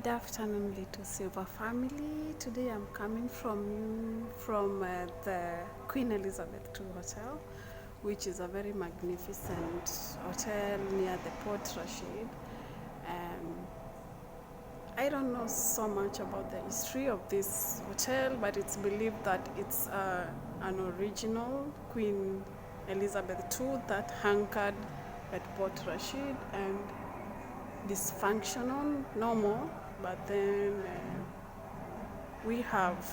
Good afternoon, Littlesilver family. Today I'm coming from the Queen Elizabeth II Hotel, which is a very magnificent hotel near the Port Rashid. I don't know so much about the history of this hotel, but it's believed that it's an original Queen Elizabeth II that anchored at Port Rashid, and dysfunctional, normal, but then we have,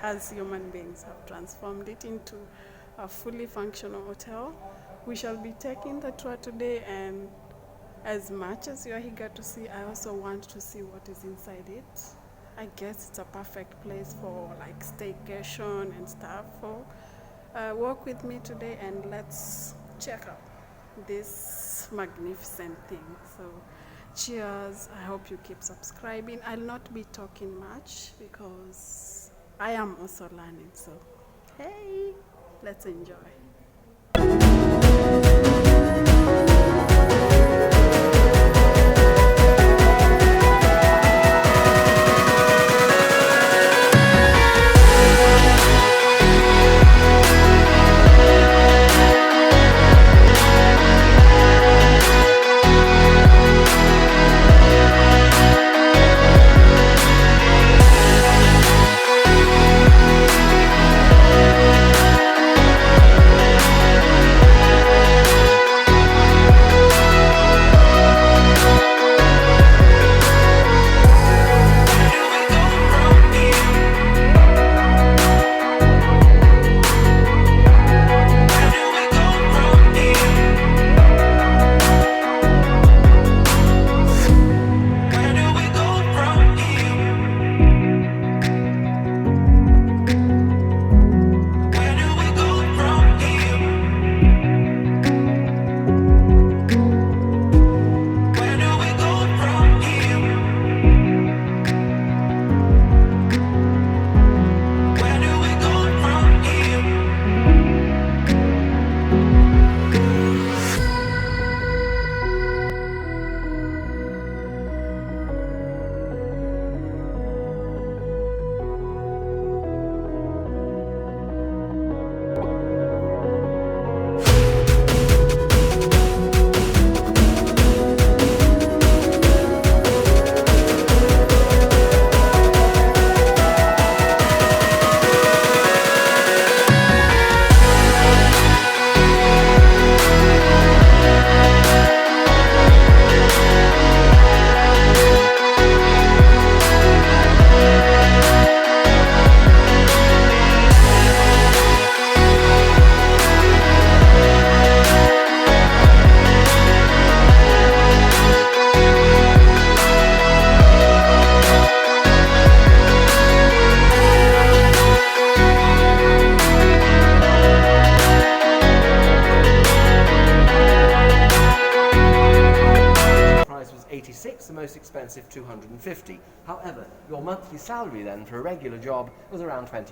as human beings, have transformed it into a fully functional hotel. We shall be taking the tour today, and as much as you are eager to see, I also want to see what is inside it. I guess it's a perfect place for like staycation and stuff. So walk with me today and let's check out this magnificent thing. So cheers. I hope you keep subscribing. I'll not be talking much because I am also learning. So hey, let's enjoy. The most expensive £250. However, your monthly salary then for a regular job was around £20,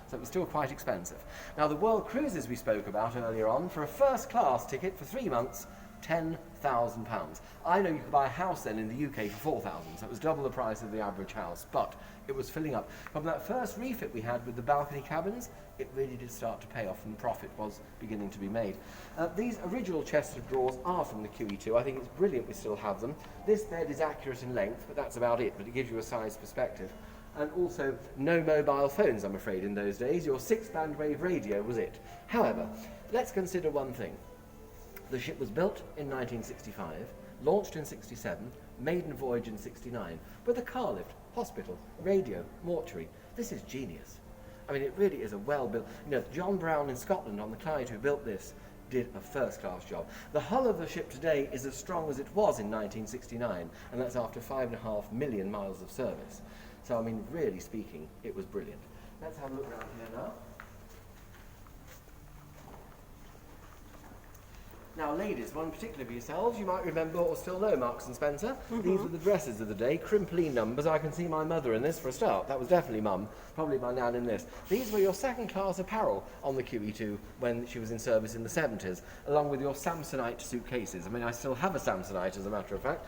so it was still quite expensive. Now the world cruises we spoke about earlier on, for a first class ticket for 3 months, £10,000. I know you could buy a house then in the UK for £4,000, so it was double the price of the average house, but it was filling up. From that first refit we had with the balcony cabins, it really did start to pay off and profit was beginning to be made. These original chests of drawers are from the QE2. I think it's brilliant we still have them. This bed is accurate in length, but that's about it, but it gives you a size perspective. And also no mobile phones, I'm afraid, in those days. Your 6-band wave radio was it. However, let's consider one thing. The ship was built in 1965, launched in 67, maiden voyage in 69, with a car lift, hospital, radio, mortuary. This is genius. I mean, it really is a well-built... You know, John Brown in Scotland on the Clyde, who built this, did a first-class job. The hull of the ship today is as strong as it was in 1969, and that's after 5.5 million miles of service. So, I mean, really speaking, it was brilliant. Let's have a look around here now. Now, ladies, one particular for yourselves, you might remember or still know Marks and Spencer. These were the dresses of the day, crimply numbers. I can see my mother in this for a start. That was definitely Mum, probably my nan in this. These were your second-class apparel on the QE2 when she was in service in the 70s, along with your Samsonite suitcases. I mean, I still have a Samsonite, as a matter of fact.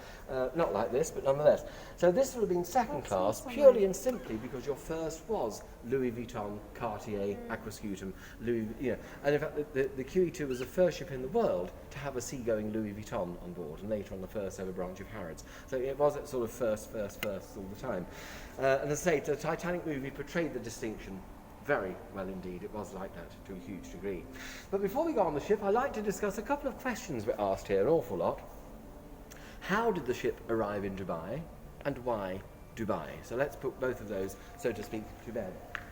Not like this, but nonetheless. So this would have been second class, purely and simply because your first was Louis Vuitton, Cartier, Aquascutum, Louis, and in fact the QE2 was the first ship in the world to have a seagoing Louis Vuitton on board, and later on the first ever branch of Harrods. So it was at sort of first all the time. And as I say, the Titanic movie portrayed the distinction very well indeed. It was like that to a huge degree. But before we go on the ship, I'd like to discuss a couple of questions we're asked here, an awful lot. How did the ship arrive in Dubai, and why Dubai? So let's put both of those, so to speak, to bed.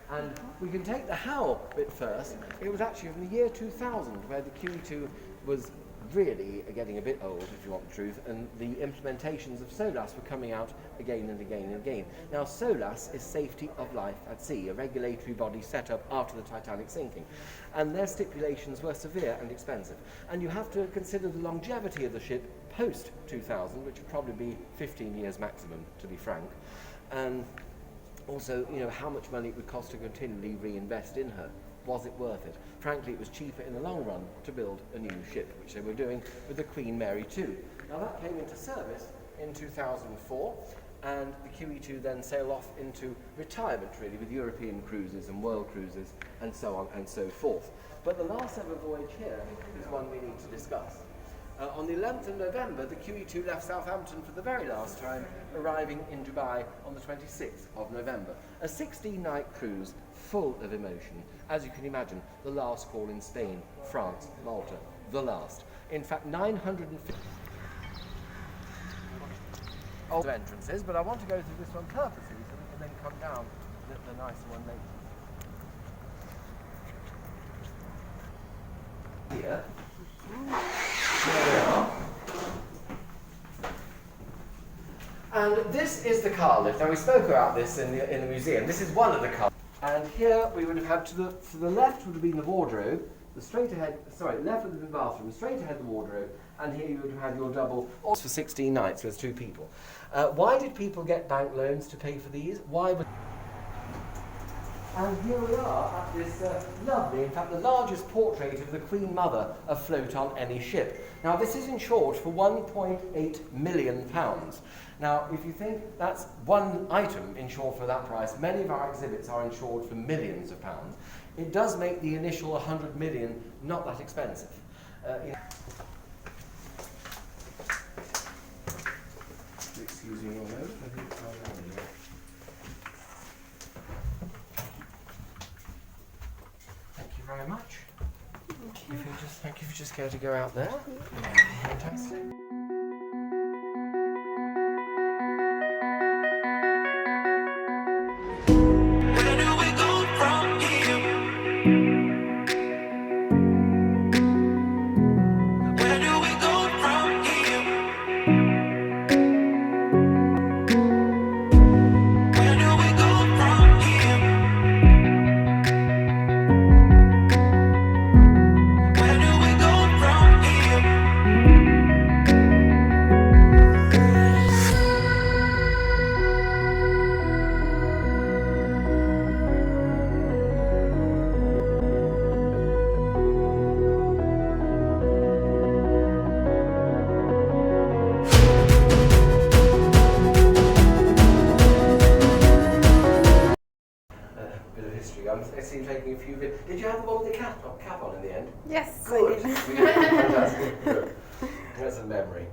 And we can take the how bit first. It was actually from the year 2000, where the QE2 was really getting a bit old, if you want the truth, and the implementations of SOLAS were coming out again and again and again. Now, SOLAS is Safety of Life at Sea, a regulatory body set up after the Titanic sinking, and their stipulations were severe and expensive. And you have to consider the longevity of the ship post-2000, which would probably be 15 years maximum, to be frank, and also, how much money it would cost to continually reinvest in her. Was it worth it? Frankly, it was cheaper in the long run to build a new ship, which they were doing with the Queen Mary II. Now that came into service in 2004, and the QE2 then sailed off into retirement, really, with European cruises and world cruises and so on and so forth. But the last ever voyage here is one we need to discuss. On the 11th of November, the QE2 left Southampton for the very last time, arriving in Dubai on the 26th of November. A 16-night cruise full of emotion. As you can imagine, the last call in Spain, France, Malta, the last. In fact, 950 entrances, but I want to go through this one purposely so we can then come down the nicer one later. Here. There we are. And this is the car lift. Now we spoke about this in the museum. This is one of the cars. And here we would have had to the left would have been the wardrobe, left would have been the bathroom, straight ahead the wardrobe, and here you would have had your double, also for 16 nights with 2 people. Why did people get bank loans to pay for these? And here we are at this lovely, in fact the largest portrait of the Queen Mother afloat on any ship. Now this is insured for £1.8 million. Now if you think that's one item insured for that price, many of our exhibits are insured for millions of pounds. It does make the initial 100 million not that expensive. Excuse me a moment. Very much. Thank you for just care to go out there. Fantastic. Where do we go from here? Where do we go from here? Where do we go from here? I see you taking a few videos. Did you have the one with the cap on in the end? Yes, Good. I did. Fantastic. Good. That's a memory.